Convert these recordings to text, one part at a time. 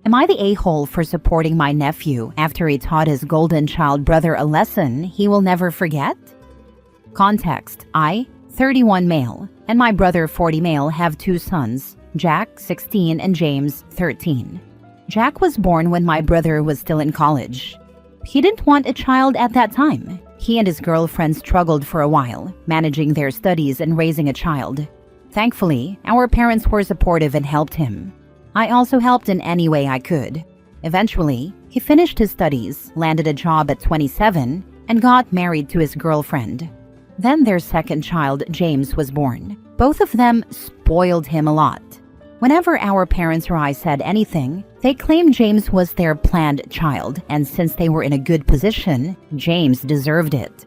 Am I the a-hole for supporting my nephew after he taught his golden child brother a lesson he will never forget? Context: I, 31 male, and my brother 40 male have two sons, Jack, 16, and James, 13. Jack was born when my brother was still in college. He didn't want a child at that time. He and his girlfriend struggled for a while, managing their studies and raising a child. Thankfully, our parents were supportive and helped him. I also helped in any way I could. Eventually, he finished his studies, landed a job at 27, and got married to his girlfriend. Then their second child, James, was born. Both of them spoiled him a lot. Whenever our parents or I said anything, they claimed James was their planned child, and since they were in a good position, James deserved it.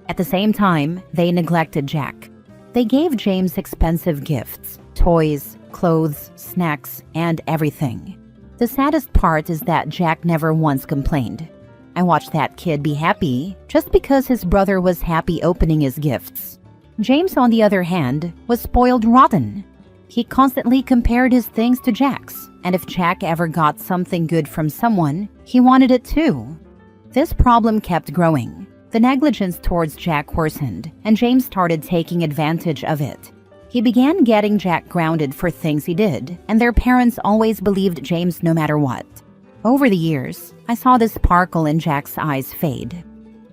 At the same time, they neglected Jack. They gave James expensive gifts, toys, clothes, snacks, and everything. The saddest part is that Jack never once complained. I watched that kid be happy just because his brother was happy opening his gifts. James, on the other hand, was spoiled rotten. He constantly compared his things to Jack's, and if Jack ever got something good from someone, he wanted it too. This problem kept growing. The negligence towards Jack worsened, and James started taking advantage of it. He began getting Jack grounded for things he did, and their parents always believed James no matter what. Over the years, I saw the sparkle in Jack's eyes fade.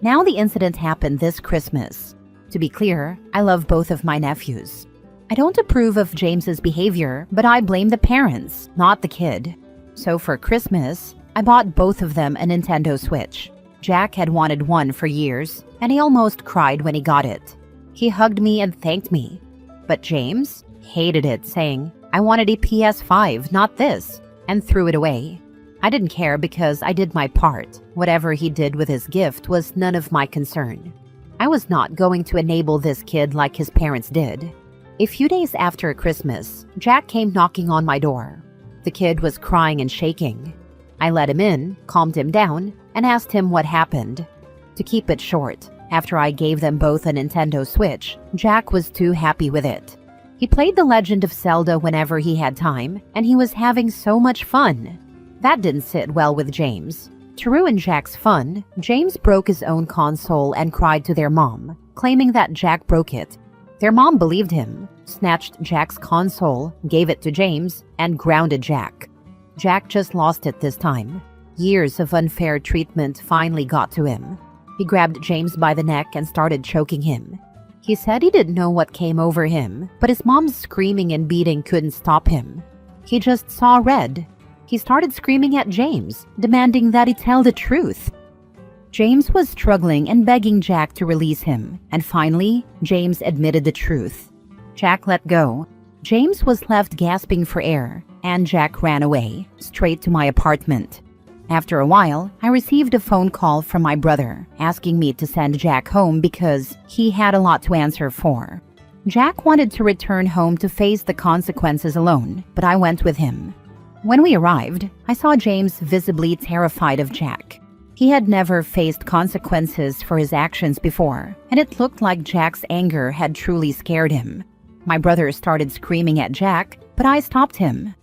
Now the incident happened this Christmas. To be clear, I love both of my nephews. I don't approve of James's behavior, but I blame the parents, not the kid. So for Christmas, I bought both of them a Nintendo Switch. Jack had wanted one for years, and he almost cried when he got it. He hugged me and thanked me. But James hated it, saying, "I wanted a PS5, not this," and threw it away. I didn't care because I did my part. Whatever he did with his gift was none of my concern. I was not going to enable this kid like his parents did. A few days after Christmas, Jack came knocking on my door. The kid was crying and shaking. I let him in, calmed him down, and asked him what happened. To keep it short, after I gave them both a Nintendo Switch, Jack was too happy with it. He played The Legend of Zelda whenever he had time, and he was having so much fun. That didn't sit well with James. To ruin Jack's fun, James broke his own console and cried to their mom, claiming that Jack broke it. Their mom believed him, snatched Jack's console, gave it to James, and grounded Jack. Jack just lost it this time. Years of unfair treatment finally got to him. He grabbed James by the neck and started choking him. He said he didn't know what came over him, but his mom's screaming and beating couldn't stop him. He just saw red. He started screaming at James, demanding that he tell the truth. James was struggling and begging Jack to release him, and finally, James admitted the truth. Jack let go. James was left gasping for air, and Jack ran away, straight to my apartment. After a while, I received a phone call from my brother, asking me to send Jack home because he had a lot to answer for. Jack wanted to return home to face the consequences alone, but I went with him. When we arrived, I saw James visibly terrified of Jack. He had never faced consequences for his actions before, and it looked like Jack's anger had truly scared him. My brother started screaming at Jack, but I stopped him.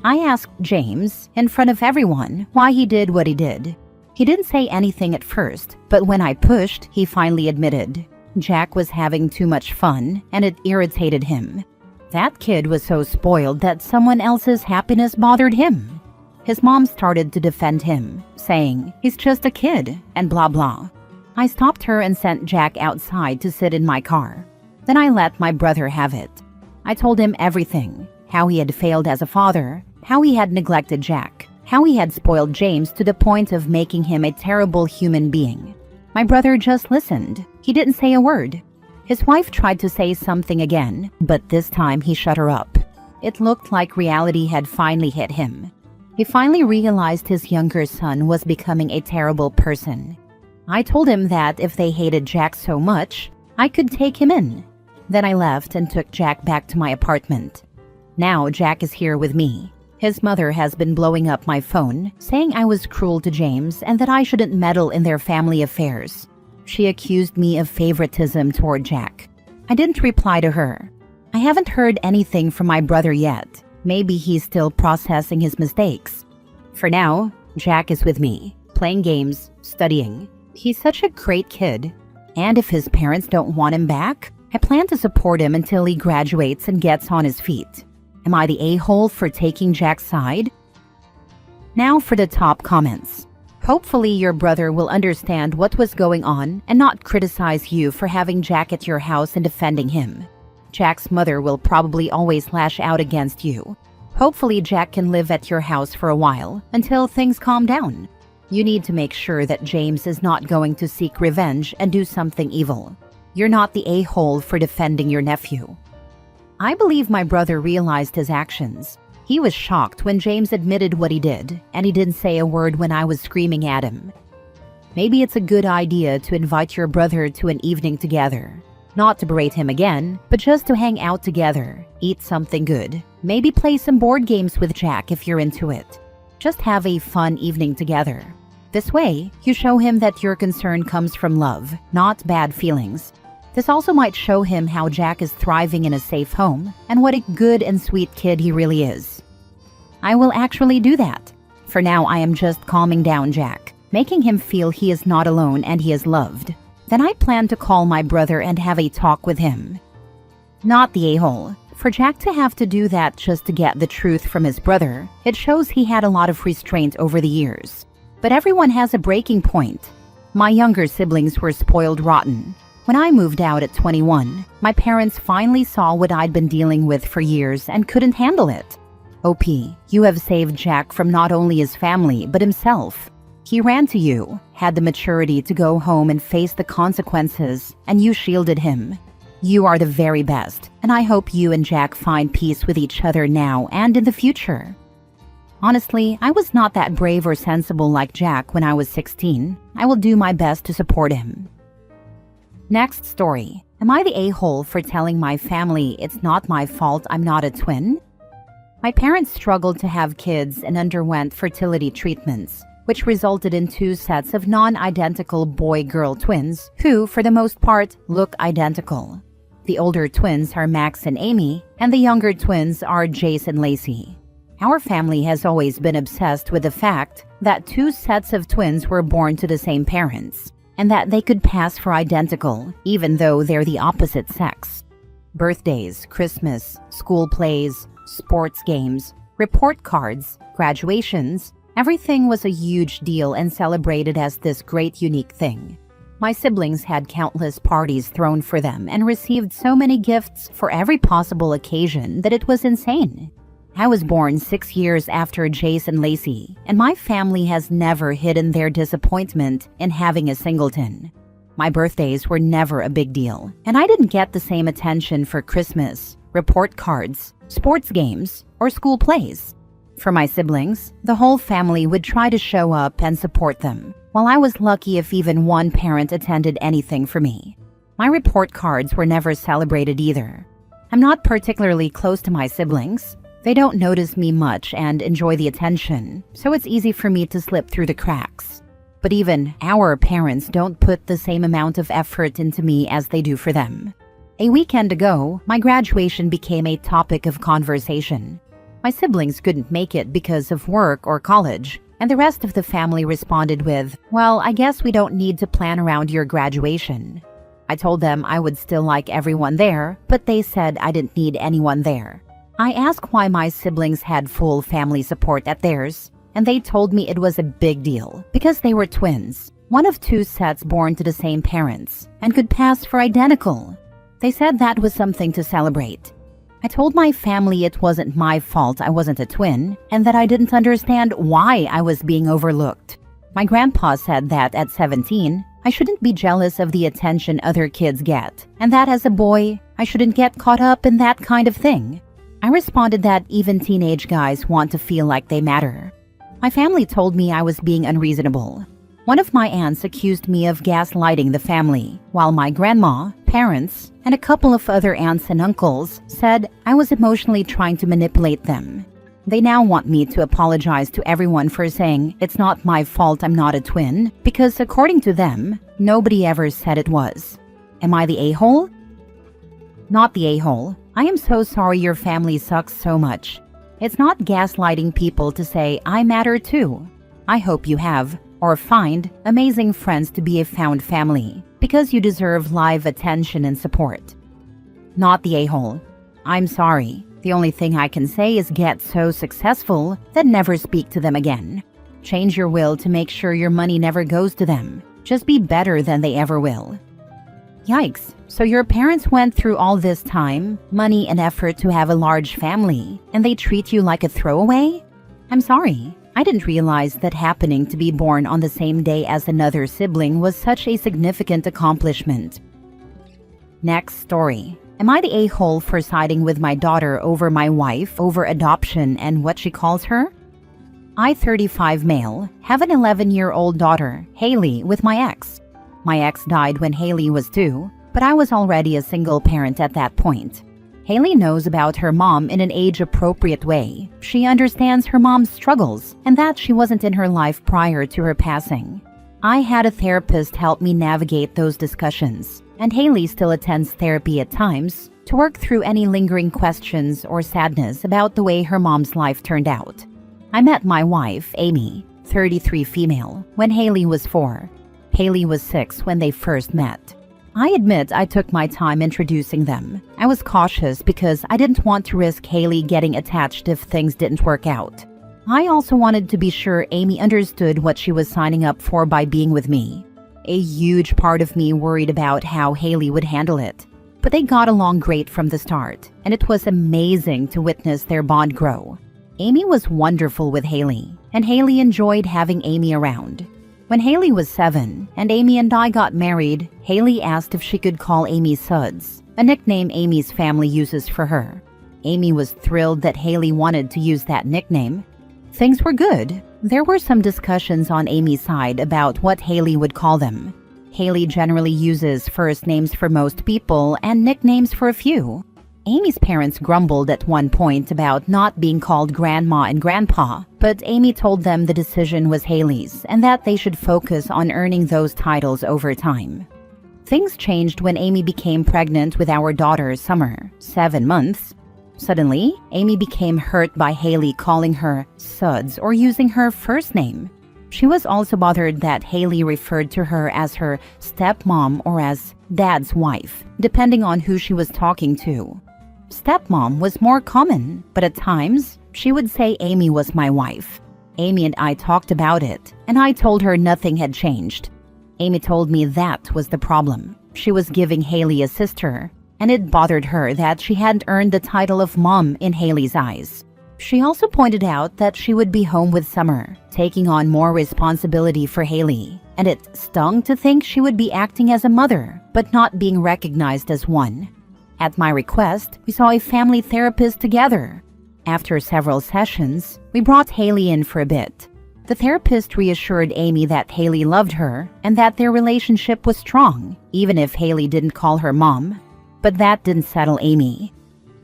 I asked James, in front of everyone, why he did what he did. He didn't say anything at first, but when I pushed, he finally admitted. Jack was having too much fun, and it irritated him. That kid was so spoiled that someone else's happiness bothered him. His mom started to defend him, saying, "He's just a kid," and blah blah. I stopped her and sent Jack outside to sit in my car. Then I let my brother have it. I told him everything, how he had failed as a father, how he had neglected Jack, how he had spoiled James to the point of making him a terrible human being. My brother just listened. He didn't say a word. His wife tried to say something again, but this time he shut her up. It looked like reality had finally hit him. He finally realized his younger son was becoming a terrible person. I told him that if they hated Jack so much, I could take him in. Then I left and took Jack back to my apartment. Now Jack is here with me. His mother has been blowing up my phone, saying I was cruel to James and that I shouldn't meddle in their family affairs. She accused me of favoritism toward Jack. I didn't reply to her. I haven't heard anything from my brother yet. Maybe he's still processing his mistakes. For now, Jack is with me, playing games, studying. He's such a great kid. And if his parents don't want him back, I plan to support him until he graduates and gets on his feet. Am I the a-hole for taking Jack's side? Now for the top comments. Hopefully your brother will understand what was going on and not criticize you for having Jack at your house and defending him. Jack's mother will probably always lash out against you. Hopefully Jack can live at your house for a while until things calm down. You need to make sure that James is not going to seek revenge and do something evil. You're not the a-hole for defending your nephew. I believe my brother realized his actions. He was shocked when James admitted what he did, and he didn't say a word when I was screaming at him. Maybe it's a good idea to invite your brother to an evening together. Not to berate him again, but just to hang out together, eat something good, maybe play some board games with Jack if you're into it. Just have a fun evening together. This way, you show him that your concern comes from love, not bad feelings. This also might show him how Jack is thriving in a safe home and what a good and sweet kid he really is. I will actually do that. For now, I am just calming down Jack, making him feel he is not alone and he is loved. Then I plan to call my brother and have a talk with him. Not the a-hole. For Jack to have to do that just to get the truth from his brother, it shows he had a lot of restraint over the years. But everyone has a breaking point. My younger siblings were spoiled rotten. When I moved out at 21, my parents finally saw what I'd been dealing with for years and couldn't handle it. OP, you have saved Jack from not only his family, but himself. He ran to you, had the maturity to go home and face the consequences, and you shielded him. You are the very best, and I hope you and Jack find peace with each other now and in the future. Honestly, I was not that brave or sensible like Jack when I was 16. I will do my best to support him. Next story. Am I the a-hole for telling my family it's not my fault I'm not a twin? My parents struggled to have kids and underwent fertility treatments, which resulted in 2 sets of non-identical boy-girl twins who, for the most part, look identical. The older twins are Max and Amy, and the younger twins are Jace and Lacey. Our family has always been obsessed with the fact that 2 sets of twins were born to the same parents, and that they could pass for identical even though they're the opposite sex. Birthdays, Christmas, school plays, sports games, report cards, graduations, everything was a huge deal and celebrated as this great unique thing. My siblings had countless parties thrown for them and received so many gifts for every possible occasion that it was insane. I was born 6 years after Jace and Lacey, and my family has never hidden their disappointment in having a singleton. My birthdays were never a big deal, and I didn't get the same attention for Christmas, report cards, sports games, or school plays. For my siblings, the whole family would try to show up and support them, while I was lucky if even one parent attended anything for me. My report cards were never celebrated either. I'm not particularly close to my siblings. They don't notice me much and enjoy the attention, so it's easy for me to slip through the cracks. But even our parents don't put the same amount of effort into me as they do for them. A weekend ago, my graduation became a topic of conversation. My siblings couldn't make it because of work or college, and the rest of the family responded with, "Well, I guess we don't need to plan around your graduation." I told them I would still like everyone there, but they said I didn't need anyone there. I asked why my siblings had full family support at theirs, and they told me it was a big deal because they were twins, one of 2 sets born to the same parents, and could pass for identical. They said that was something to celebrate. I told my family it wasn't my fault I wasn't a twin, and that I didn't understand why I was being overlooked. My grandpa said that at 17, I shouldn't be jealous of the attention other kids get, and that as a boy, I shouldn't get caught up in that kind of thing. I responded that even teenage guys want to feel like they matter. My family told me I was being unreasonable. One of my aunts accused me of gaslighting the family, while my grandma, parents, and a couple of other aunts and uncles said I was emotionally trying to manipulate them. They now want me to apologize to everyone for saying it's not my fault I'm not a twin, because according to them, nobody ever said it was. Am I the a-hole? Not the a-hole. I am so sorry your family sucks so much. It's not gaslighting people to say, I matter too. I hope you have, or find, amazing friends to be a found family, because you deserve live attention and support. Not the a-hole. I'm sorry. The only thing I can say is get so successful that never speak to them again. Change your will to make sure your money never goes to them. Just be better than they ever will. Yikes. So your parents went through all this time, money and effort to have a large family, and they treat you like a throwaway? I'm sorry. I didn't realize that happening to be born on the same day as another sibling was such a significant accomplishment. Next story. Am I the a-hole for siding with my daughter over my wife over adoption and what she calls her? I, 35 male, have an 11-year-old daughter, Haley, with my ex. My ex died when Haley was 2, but I was already a single parent at that point. Haley knows about her mom in an age-appropriate way. She understands her mom's struggles and that she wasn't in her life prior to her passing. I had a therapist help me navigate those discussions, and Haley still attends therapy at times to work through any lingering questions or sadness about the way her mom's life turned out. I met my wife, Amy, 33 female, when Haley was 4. Haley was 6 when they first met. I admit I took my time introducing them. I was cautious because I didn't want to risk Haley getting attached if things didn't work out. I also wanted to be sure Amy understood what she was signing up for by being with me. A huge part of me worried about how Haley would handle it. But they got along great from the start, and it was amazing to witness their bond grow. Amy was wonderful with Haley, and Haley enjoyed having Amy around. When Haley was 7 and Amy and I got married, Haley asked if she could call Amy Suds, a nickname Amy's family uses for her. Amy was thrilled that Haley wanted to use that nickname. Things were good. There were some discussions on Amy's side about what Haley would call them. Haley generally uses first names for most people and nicknames for a few. Amy's parents grumbled at one point about not being called Grandma and Grandpa, but Amy told them the decision was Haley's and that they should focus on earning those titles over time. Things changed when Amy became pregnant with our daughter, Summer, 7 months. Suddenly, Amy became hurt by Haley calling her Suds or using her first name. She was also bothered that Haley referred to her as her stepmom or as Dad's wife, depending on who she was talking to. Stepmom was more common, but at times, she would say Amy was my wife. Amy and I talked about it, and I told her nothing had changed. Amy told me that was the problem. She was giving Haley a sister, and it bothered her that she hadn't earned the title of mom in Haley's eyes. She also pointed out that she would be home with Summer, taking on more responsibility for Haley, and it stung to think she would be acting as a mother, but not being recognized as one. At my request, we saw a family therapist together. After several sessions, we brought Haley in for a bit. The therapist reassured Amy that Haley loved her and that their relationship was strong, even if Haley didn't call her mom. But that didn't settle Amy.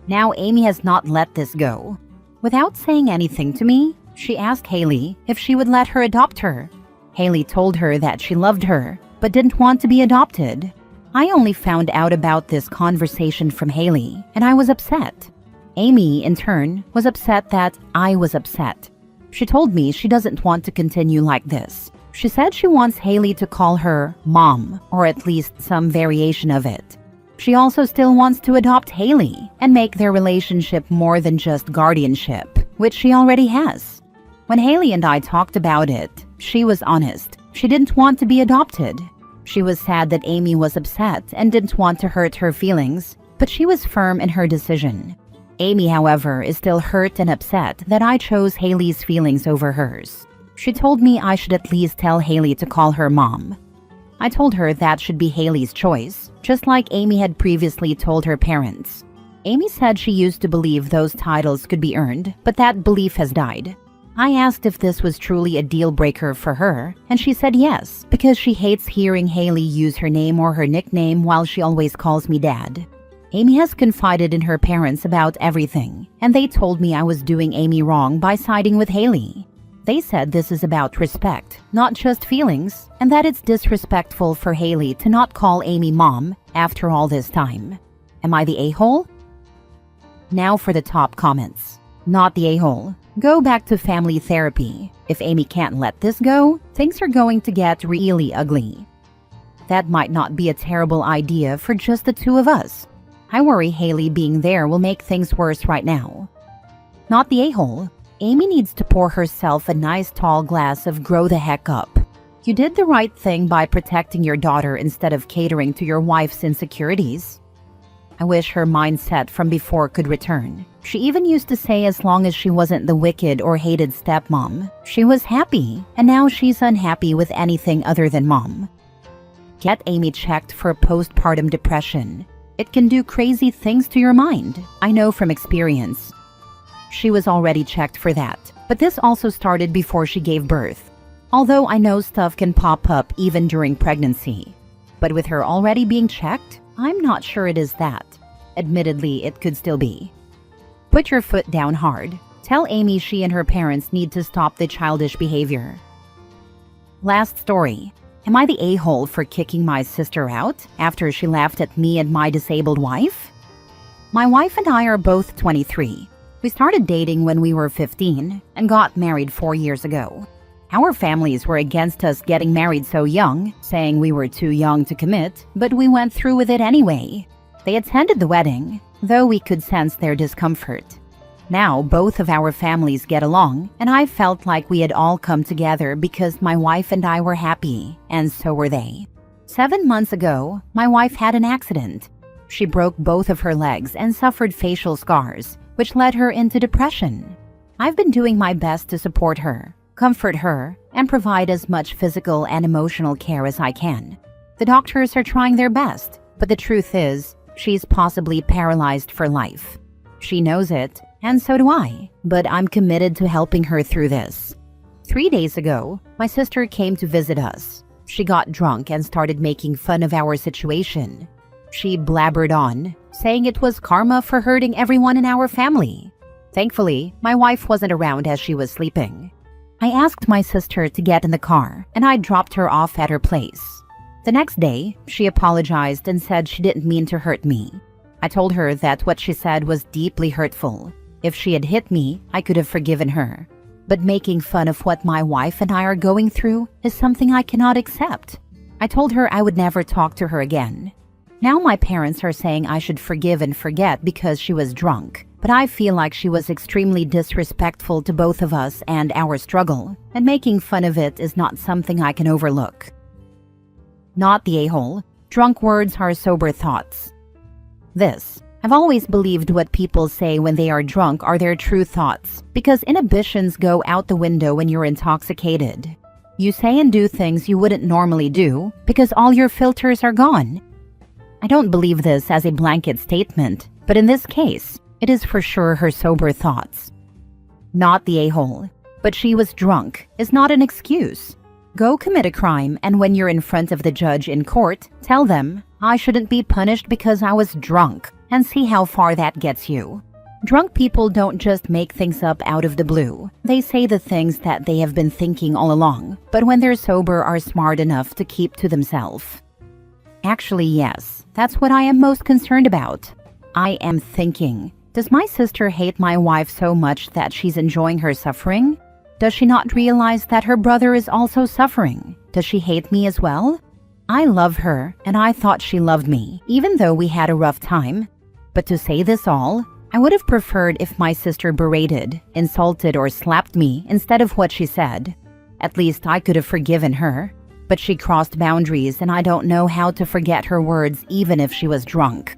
Now Amy has not let this go. Without saying anything to me, she asked Haley if she would let her adopt her. Haley told her that she loved her, but didn't want to be adopted. I only found out about this conversation from Haley, and I was upset. Amy, in turn, was upset that I was upset. She told me she doesn't want to continue like this. She said she wants Haley to call her Mom, or at least some variation of it. She also still wants to adopt Haley and make their relationship more than just guardianship, which she already has. When Haley and I talked about it, she was honest. She didn't want to be adopted. She was sad that Amy was upset and didn't want to hurt her feelings, but she was firm in her decision. Amy, however, is still hurt and upset that I chose Haley's feelings over hers. She told me I should at least tell Haley to call her Mom. I told her that should be Haley's choice, just like Amy had previously told her parents. Amy said she used to believe those titles could be earned, but that belief has died. I asked if this was truly a deal breaker for her, and she said yes, because she hates hearing Haley use her name or her nickname while she always calls me Dad. Amy has confided in her parents about everything, and they told me I was doing Amy wrong by siding with Haley. They said this is about respect, not just feelings, and that it's disrespectful for Haley to not call Amy Mom after all this time. Am I the a-hole? Now for the top comments. Not the a-hole. Go back to family therapy. If Amy can't let this go, things are going to get really ugly. That might not be a terrible idea for just the two of us. I worry Haley being there will make things worse right now. Not the a-hole. Amy needs to pour herself a nice tall glass of grow the heck up. You did the right thing by protecting your daughter instead of catering to your wife's insecurities. I wish her mindset from before could return. She even used to say as long as she wasn't the wicked or hated stepmom, she was happy, and now she's unhappy with anything other than mom. Get Amy checked for postpartum depression. It can do crazy things to your mind. I know from experience. She was already checked for that, but this also started before she gave birth. Although I know stuff can pop up even during pregnancy. But with her already being checked, I'm not sure it is that. Admittedly, it could still be. Put your foot down hard. Tell Amy she and her parents need to stop the childish behavior. Last story. Am I the a-hole for kicking my sister out after she laughed at me and my disabled wife? My wife and I are both 23. We started dating when we were 15 and got married 4 years ago. Our families were against us getting married so young, saying we were too young to commit, but we went through with it anyway. They attended the wedding, though we could sense their discomfort. Now both of our families get along, and I felt like we had all come together because my wife and I were happy, and so were they. 7 months ago, my wife had an accident. She broke both of her legs and suffered facial scars, which led her into depression. I've been doing my best to support her, comfort her, and provide as much physical and emotional care as I can. The doctors are trying their best, but the truth is, she's possibly paralyzed for life. She knows it, and so do I, but I'm committed to helping her through this. 3 days ago, my sister came to visit us. She got drunk and started making fun of our situation. She blabbered on, saying it was karma for hurting everyone in our family. Thankfully, my wife wasn't around as she was sleeping. I asked my sister to get in the car, and I dropped her off at her place. The next day, she apologized and said she didn't mean to hurt me. I told her that what she said was deeply hurtful. If she had hit me, I could have forgiven her. But making fun of what my wife and I are going through is something I cannot accept. I told her I would never talk to her again. Now my parents are saying I should forgive and forget because she was drunk. But I feel like she was extremely disrespectful to both of us and our struggle, and making fun of it is not something I can overlook. Not the a-hole. Drunk words are sober thoughts. I've always believed what people say when they are drunk are their true thoughts, because inhibitions go out the window when you're intoxicated. You say and do things you wouldn't normally do because all your filters are gone. I don't believe this as a blanket statement, but in this case, it is for sure her sober thoughts. Not the a-hole. But she was drunk is not an excuse. Go commit a crime, and when you're in front of the judge in court, tell them, I shouldn't be punished because I was drunk, and see how far that gets you. Drunk people don't just make things up out of the blue. They say the things that they have been thinking all along, but when they're sober are smart enough to keep to themselves. Actually, yes, that's what I am most concerned about. I am thinking, does my sister hate my wife so much that she's enjoying her suffering? Does she not realize that her brother is also suffering? Does she hate me as well? I love her, and I thought she loved me, even though we had a rough time. But to say this all, I would have preferred if my sister berated, insulted, or slapped me instead of what she said. At least I could have forgiven her. But she crossed boundaries, and I don't know how to forget her words even if she was drunk.